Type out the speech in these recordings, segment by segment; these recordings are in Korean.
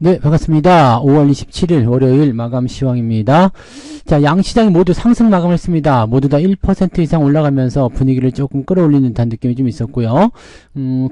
네, 반갑습니다. 5월 27일 월요일 마감 시황입니다. 자, 양시장이 모두 상승 마감을 했습니다. 모두 다 1% 이상 올라가면서 분위기를 조금 끌어올리는 듯한 느낌이 좀 있었고요.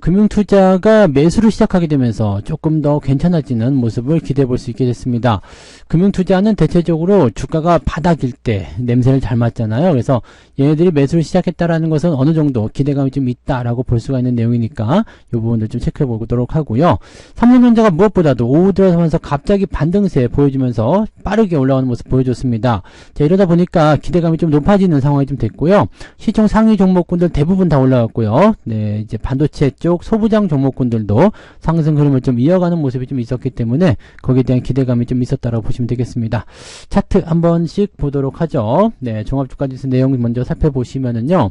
금융투자가 매수를 시작하게 되면서 조금 더 괜찮아지는 모습을 기대해 볼 수 있게 됐습니다. 금융투자는 대체적으로 주가가 바닥일 때 냄새를 잘 맡잖아요. 그래서 얘네들이 매수를 시작했다라는 것은 어느 정도 기대감이 좀 있다라고 볼 수가 있는 내용이니까 이 부분들 좀 체크해 보도록 하고요. 삼성전자가 무엇보다도 오후 들어서면서 갑자기 반등세 보여주면서 빠르게 올라가는 모습 보여줬습니다. 자, 이러다 보니까 기대감이 좀 높아지는 상황이 좀 됐고요. 시총 상위 종목군들 대부분 다 올라갔고요. 네, 이제 반도체 쪽 소부장 종목군들도 상승 흐름을 좀 이어가는 모습이 좀 있었기 때문에 거기에 대한 기대감이 좀 있었다라고 보시면 되겠습니다. 차트 한 번씩 보도록 하죠. 네, 종합주가지수 내용 먼저 살펴보시면은요.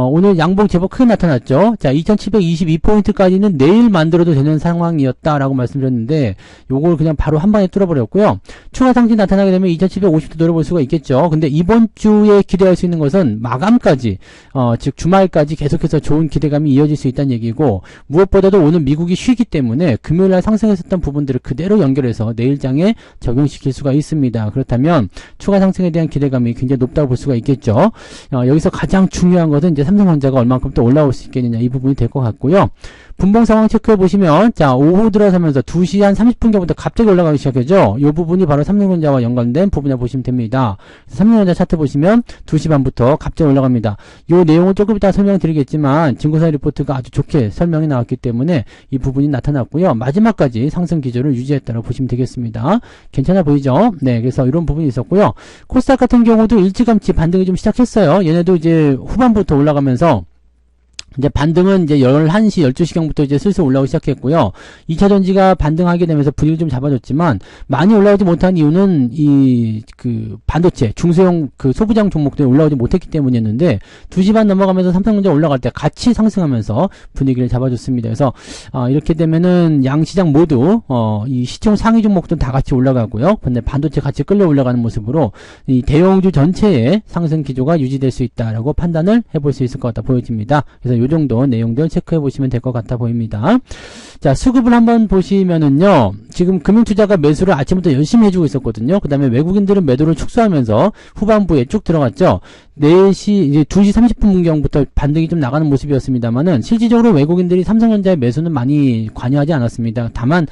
오늘 양봉 제법 크게 나타났죠. 자, 2722포인트까지는 내일 만들어도 되는 상황이었다라고 말씀드렸는데 요걸 그냥 바로 한 방에 뚫어버렸고요. 추가 상승 나타나게 되면 2750도 노려볼 수가 있겠죠. 근데 이번 주에 기대할 수 있는 것은 마감까지 즉 주말까지 계속해서 좋은 기대감이 이어질 수 있다는 얘기고, 무엇보다도 오늘 미국이 쉬기 때문에 금요일날 상승했었던 부분들을 그대로 연결해서 내일장에 적용시킬 수가 있습니다. 그렇다면 추가 상승에 대한 기대감이 굉장히 높다고 볼 수가 있겠죠. 여기서 가장 중요한 것은 이제 삼성전자가 얼만큼 또 올라올 수 있겠느냐, 이 부분이 될 것 같고요. 분봉 상황 체크해 보시면, 자, 오후 들어서면서 2시 한 30분경부터 갑자기 올라가기 시작했죠. 이 부분이 바로 삼성전자와 연관된 부분이라고 보시면 됩니다. 삼성전자 차트 보시면 2시 반부터 갑자기 올라갑니다. 이 내용은 조금 이따 설명드리겠지만 증거사회 리포트가 아주 좋게 설명이 나왔기 때문에 이 부분이 나타났고요. 마지막까지 상승 기조를 유지했다고 보시면 되겠습니다. 괜찮아 보이죠? 네, 그래서 이런 부분이 있었고요. 코스닥 같은 경우도 일찌감치 반등이 좀 시작했어요. 얘네도 이제 후반부터 올라가면서 이제 반등은 이제 11시, 12시경부터 이제 슬슬 올라오기 시작했고요. 2차전지가 반등하게 되면서 분위기를 좀 잡아줬지만, 많이 올라오지 못한 이유는 반도체, 중소형 소부장 종목들이 올라오지 못했기 때문이었는데, 2시 반 넘어가면서 삼성전자 올라갈 때 같이 상승하면서 분위기를 잡아줬습니다. 그래서, 이렇게 되면은 양시장 모두, 이 시총 상위 종목들 다 같이 올라가고요. 근데 반도체 같이 끌려 올라가는 모습으로, 이 대형주 전체의 상승 기조가 유지될 수 있다라고 판단을 해볼 수 있을 것 같다 보여집니다. 그래서 요 정도 내용들 체크해 보시면 될 것 같아 보입니다. 자, 수급을 한번 보시면은요, 지금 금융투자가 매수를 아침부터 열심히 해주고 있었거든요. 그 다음에 외국인들은 매도를 축소하면서 후반부에 쭉 들어갔죠. 4시, 이제 2시 30분경부터 반등이 좀 나가는 모습이었습니다만은, 실질적으로 외국인들이 삼성전자의 매수는 많이 관여하지 않았습니다. 다만,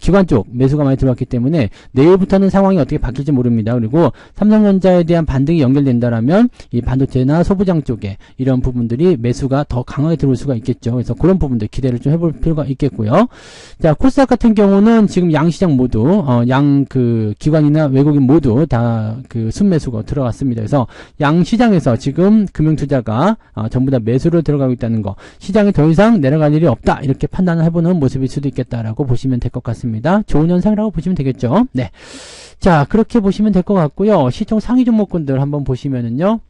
기관 쪽 매수가 많이 들어왔기 때문에, 내일부터는 상황이 어떻게 바뀔지 모릅니다. 그리고 삼성전자에 대한 반등이 연결된다라면, 이 반도체나 소부장 쪽에 이런 부분들이 매수가 더 강하게 들어올 수가 있겠죠. 그래서 그런 부분들 기대를 좀 해볼 필요가 있겠고요. 자, 코스닥 같은 경우는 지금 양시장 모두, 기관이나 외국인 모두 다 순매수가 들어갔습니다. 그래서 시장에서 지금 금융투자가 전부 다 매수로 들어가고 있다는 거, 시장이 더 이상 내려갈 일이 없다, 이렇게 판단을 해보는 모습일 수도 있겠다라고 보시면 될 것 같습니다. 좋은 현상이라고 보시면 되겠죠. 네, 자, 그렇게 보시면 될 것 같고요. 시총 상위 종목군들 한번 보시면은요,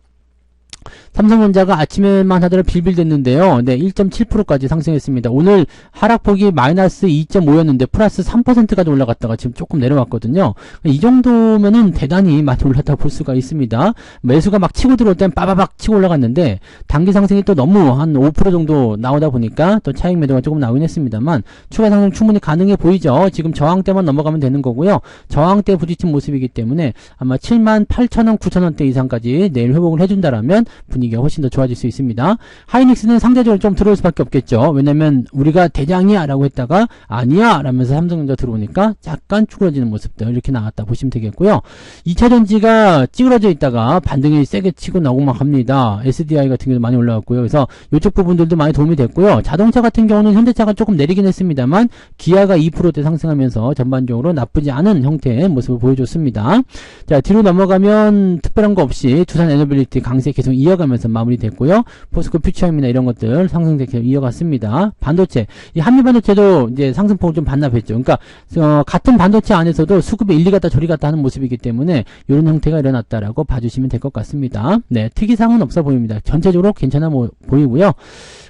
삼성전자가 아침에만 하더라도 빌빌댔는데요. 네, 1.7%까지 상승했습니다. 오늘 하락폭이 마이너스 2.5였는데 플러스 3%까지 올라갔다가 지금 조금 내려왔거든요. 이 정도면은 대단히 많이 올랐다고 볼 수가 있습니다. 매수가 막 치고 들어올 땐 빠바박 치고 올라갔는데, 단기 상승이 또 너무 한 5% 정도 나오다 보니까 또 차익 매도가 조금 나오긴 했습니다만, 추가 상승 충분히 가능해 보이죠. 지금 저항대만 넘어가면 되는 거고요. 저항대에 부딪힌 모습이기 때문에 아마 78,000원, 9,000원대 이상까지 내일 회복을 해준다라면 분위기가 훨씬 더 좋아질 수 있습니다. 하이닉스는 상대적으로 좀 들어올 수밖에 없겠죠. 왜냐면 우리가 대장이야 라고 했다가 아니야 라면서 삼성전자 들어오니까 약간 쭈그러지는 모습들 이렇게 나왔다 보시면 되겠고요. 2차전지가 찌그러져 있다가 반등이 세게 치고 나오고만 합니다. SDI 같은 경우도 많이 올라왔고요. 그래서 이쪽 부분들도 많이 도움이 됐고요. 자동차 같은 경우는 현대차가 조금 내리긴 했습니다만, 기아가 2%대 상승하면서 전반적으로 나쁘지 않은 형태의 모습을 보여줬습니다. 자, 뒤로 넘어가면 특별한 거 없이 두산 에너빌리티 강세 계속 이어가면서 마무리됐고요. 포스코 퓨처엠이나 이런 것들 상승세 계속 이어갔습니다. 반도체, 이 한미반도체도 이제 상승폭을 좀 반납했죠. 그러니까 같은 반도체 안에서도 수급이 일리 갔다 저리 갔다 하는 모습이기 때문에 이런 형태가 일어났다라고 봐주시면 될 것 같습니다. 네, 특이사항은 없어 보입니다. 전체적으로 괜찮아 보이고요.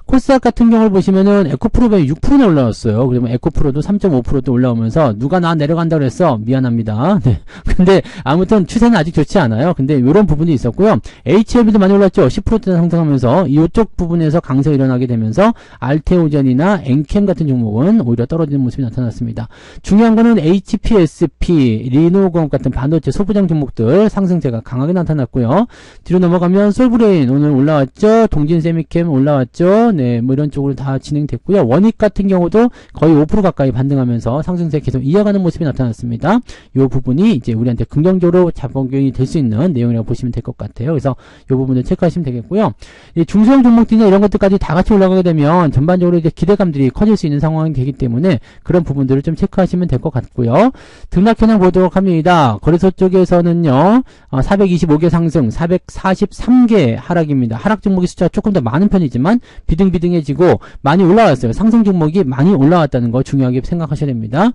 코스닥 같은 경우를 보시면은 에코프로가 6%나 올라왔어요. 그러면 에코프로도 3.5%도 올라오면서 누가 나 내려간다 그랬어? 미안합니다. 네. 근데 아무튼 추세는 아직 좋지 않아요. 근데 이런 부분이 있었고요. HLB도 많이 올라 올랐죠. 10%나 상승하면서 이쪽 부분에서 강세가 일어나게 되면서 알테오젠이나 엔캠 같은 종목은 오히려 떨어지는 모습이 나타났습니다. 중요한 거는 HPSP, 리노공업 같은 반도체 소부장 종목들 상승세가 강하게 나타났고요. 뒤로 넘어가면 솔브레인 오늘 올라왔죠. 동진세미캠 올라왔죠. 네, 뭐 이런 쪽으로 다 진행됐고요. 원익 같은 경우도 거의 5% 가까이 반등하면서 상승세 계속 이어가는 모습이 나타났습니다. 이 부분이 이제 우리한테 긍정적으로 작용이 될 수 있는 내용이라고 보시면 될 것 같아요. 그래서 이 부분을 체크하시면 되겠고요. 이 중소형 종목들이나 이런 것들까지 다 같이 올라가게 되면 전반적으로 이제 기대감들이 커질 수 있는 상황이 되기 때문에 그런 부분들을 좀 체크하시면 될 것 같고요. 등락 현황 보도록 합니다. 거래소 쪽에서는요, 425개 상승, 443개 하락입니다. 하락 종목의 숫자가 조금 더 많은 편이지만 비등비등해지고 많이 올라왔어요. 상승 종목이 많이 올라왔다는 거 중요하게 생각하셔야 됩니다.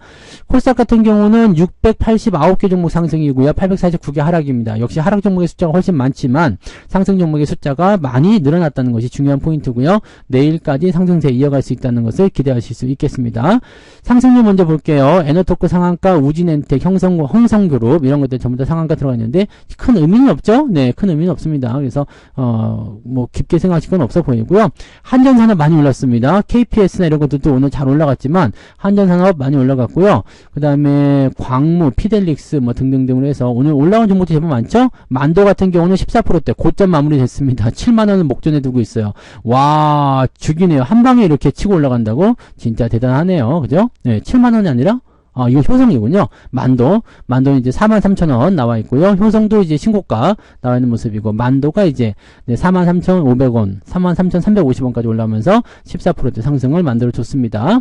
코스닥 같은 경우는 689개 종목 상승이고요. 849개 하락입니다. 역시 하락 종목의 숫자가 훨씬 많지만 상승 종목의 숫자가 많이 늘어났다는 것이 중요한 포인트고요. 내일까지 상승세 이어갈 수 있다는 것을 기대하실 수 있겠습니다. 상승률 먼저 볼게요. 에너토크 상한가, 우진엔텍, 홍성그룹 이런 것들 전부 다 상한가 들어가 있는데 큰 의미는 없죠? 네, 큰 의미는 없습니다. 그래서 뭐 깊게 생각하실 건 없어 보이고요. 한전산업 많이 올랐습니다. KPS나 이런 것들도 오늘 잘 올라갔지만 한전산업 많이 올라갔고요. 그 다음에 광무, 피델릭스 뭐 등등등으로 해서 오늘 올라온 종목들이 제법 많죠? 만도 같은 경우는 14%대 고점 마무리됐습니다. 7만원을 목전에 두고 있어요. 와, 죽이네요. 한 방에 이렇게 치고 올라간다고? 진짜 대단하네요. 그죠? 네, 7만원이 아니라 이거 효성이군요. 만도는 이제 43,000원 나와 있고요. 효성도 이제 신고가 나와 있는 모습이고, 만도가 이제 43,500원, 33,350원까지 올라오면서 14%대 상승을 만들어줬습니다.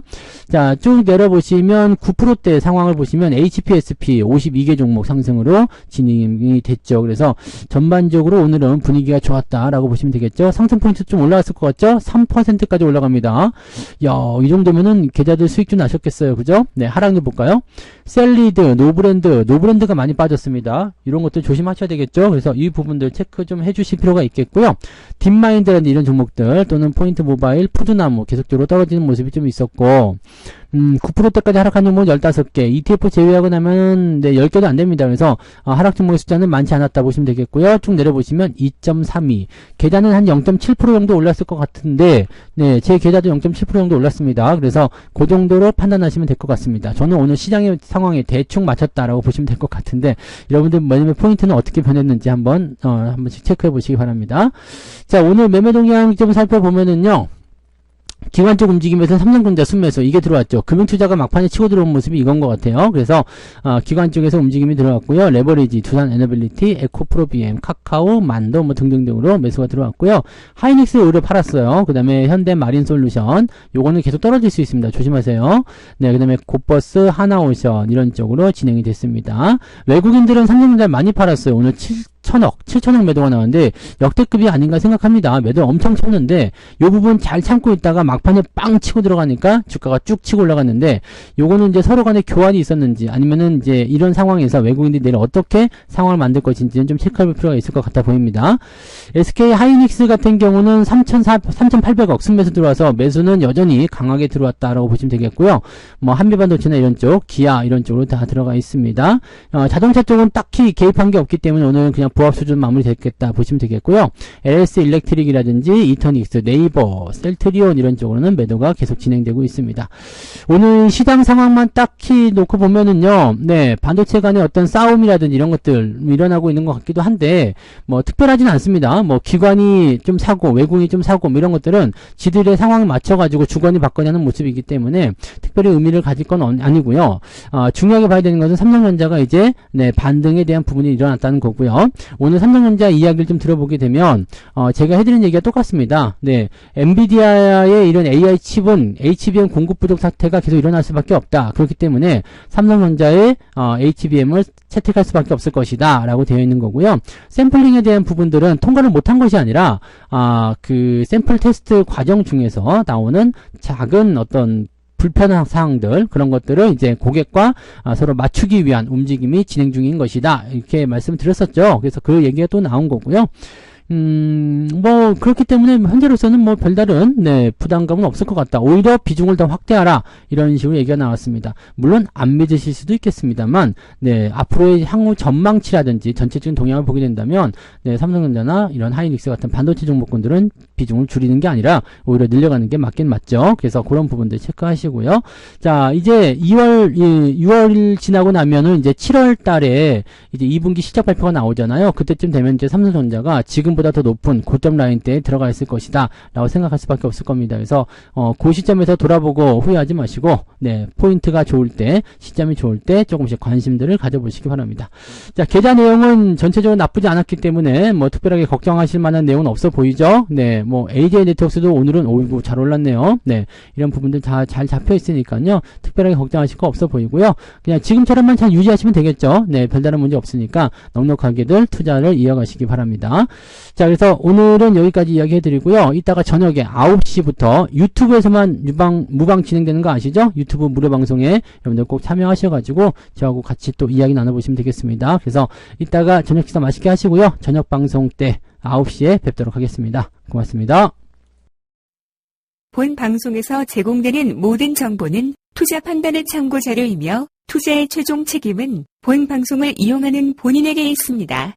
자, 쭉 내려보시면 9%대 상황을 보시면 HPSP 52개 종목 상승으로 진행이 됐죠. 그래서 전반적으로 오늘은 분위기가 좋았다라고 보시면 되겠죠. 상승 포인트 좀 올라왔을 것 같죠? 3%까지 올라갑니다. 야, 이 정도면은 계좌들 수익 좀 나셨겠어요. 그죠? 네, 하락률 볼까요? 셀리드, 노브랜드가 많이 빠졌습니다. 이런 것들 조심하셔야 되겠죠. 그래서 이 부분들 체크 좀 해주실 필요가 있겠고요. 딥마인드라는 이런 종목들 또는 포인트 모바일, 푸드나무 계속적으로 떨어지는 모습이 좀 있었고 9%대까지 하락한 종목은 15개, ETF 제외하고 나면 10개도 안 됩니다. 그래서 하락 종목의 숫자는 많지 않았다 보시면 되겠고요. 쭉 내려보시면 2.32, 계좌는 한 0.7% 정도 올랐을 것 같은데 네, 제 계좌도 0.7% 정도 올랐습니다. 그래서 그 정도로 판단하시면 될 것 같습니다. 저는 오늘 시장의 상황에 대충 맞췄다라고 보시면 될 것 같은데 여러분들 매매 포인트는 어떻게 변했는지 한 번씩 체크해 보시기 바랍니다. 자, 오늘 매매 동향 좀 살펴보면은요. 기관적 움직임에서 삼성전자 순매수 이게 들어왔죠. 금융투자가 막판에 치고 들어온 모습이 이건 것 같아요. 그래서 기관 쪽에서 움직임이 들어왔고요. 레버리지, 두산 에너빌리티, 에코프로비엠, 카카오, 만도 뭐 등등등으로 매수가 들어왔고요. 하이닉스 오히려 팔았어요. 그 다음에 현대 마린솔루션 요거는 계속 떨어질 수 있습니다. 조심하세요. 네, 그 다음에 고버스, 하나오션 이런 쪽으로 진행이 됐습니다. 외국인들은 삼성전자 많이 팔았어요. 오늘 7천억 매도가 나왔는데 역대급이 아닌가 생각합니다. 매도 엄청 쳤는데 요 부분 잘 참고 있다가 막판에 빵 치고 들어가니까 주가가 쭉 치고 올라갔는데 요거는 이제 서로 간에 교환이 있었는지 아니면은 이제 이런 상황에서 외국인들이 내일 어떻게 상황을 만들 것인지는 좀 체크할 필요가 있을 것 같아 보입니다. SK 하이닉스 같은 경우는 3,800억 순매수 들어와서 매수는 여전히 강하게 들어왔다라고 보시면 되겠고요. 뭐 한미반도체나 이런 쪽, 기아 이런 쪽으로 다 들어가 있습니다. 자동차 쪽은 딱히 개입한 게 없기 때문에 오늘 그냥 부합 수준 마무리됐겠다 보시면 되겠고요. LS 일렉트릭이라든지 이터닉스, 네이버, 셀트리온 이런 쪽으로는 매도가 계속 진행되고 있습니다. 오늘 시장 상황만 딱히 놓고 보면은요, 네, 반도체 간의 어떤 싸움이라든지 이런 것들 일어나고 있는 것 같기도 한데, 뭐 특별하진 않습니다. 뭐 기관이 좀 사고, 외국인이 좀 사고, 뭐 이런 것들은 지들의 상황에 맞춰가지고 주거니 받거니 하는 모습이기 때문에 특별히 의미를 가질 건 아니고요. 중요하게 봐야 되는 것은 삼성전자가 이제, 네, 반등에 대한 부분이 일어났다는 거고요. 오늘 삼성전자 이야기를 좀 들어보게 되면 제가 해드린 얘기가 똑같습니다. 네, 엔비디아의 이런 AI 칩은 HBM 공급 부족 사태가 계속 일어날 수밖에 없다. 그렇기 때문에 삼성전자의 HBM을 채택할 수밖에 없을 것이다 라고 되어 있는 거고요. 샘플링에 대한 부분들은 통과를 못한 것이 아니라 그 샘플 테스트 과정 중에서 나오는 작은 어떤 불편한 사항들 그런 것들을 이제 고객과 서로 맞추기 위한 움직임이 진행 중인 것이다 이렇게 말씀을 드렸었죠. 그래서 그 얘기가 또 나온 거고요. 뭐 그렇기 때문에 현재로서는 뭐 별다른 네, 부담감은 없을 것 같다. 오히려 비중을 더 확대하라. 이런 식으로 얘기가 나왔습니다. 물론 안 믿으실 수도 있겠습니다만 네, 앞으로의 향후 전망치라든지 전체적인 동향을 보게 된다면 네, 삼성전자나 이런 하이닉스 같은 반도체 종목군들은 비중을 줄이는 게 아니라 오히려 늘려가는 게 맞긴 맞죠. 그래서 그런 부분들 체크하시고요. 자, 이제 6월 지나고 나면은 이제 7월 달에 이제 2분기 실적 발표가 나오잖아요. 그때쯤 되면 이제 삼성전자가 지금보다 더 높은 고점 라인대에 들어가 있을 것이다 라고 생각할 수밖에 없을 겁니다. 그래서 그 시점에서 돌아보고 후회하지 마시고 네, 포인트가 좋을 때, 시점이 좋을 때 조금씩 관심들을 가져보시기 바랍니다. 자, 계좌 내용은 전체적으로 나쁘지 않았기 때문에 뭐 특별하게 걱정하실 만한 내용은 없어 보이죠. 네, 뭐 AJ 네트워크스도 오늘은 오이고 잘 올랐네요. 네, 이런 부분들 다 잘 잡혀 있으니까요. 특별하게 걱정하실 거 없어 보이고요. 그냥 지금처럼만 잘 유지하시면 되겠죠. 네, 별다른 문제 없으니까 넉넉하게들 투자를 이어가시기 바랍니다. 자, 그래서 오늘은 여기까지 이야기해드리고요. 이따가 저녁에 9시부터 유튜브에서만 무방 진행되는 거 아시죠? 유튜브 무료 방송에 여러분들 꼭 참여하셔가지고 저하고 같이 또 이야기 나눠보시면 되겠습니다. 그래서 이따가 저녁 식사 맛있게 하시고요. 저녁 방송 때 9시에 뵙도록 하겠습니다. 고맙습니다. 본 방송에서 제공되는 모든 정보는 투자 판단의 참고 자료이며 투자의 최종 책임은 본 방송을 이용하는 본인에게 있습니다.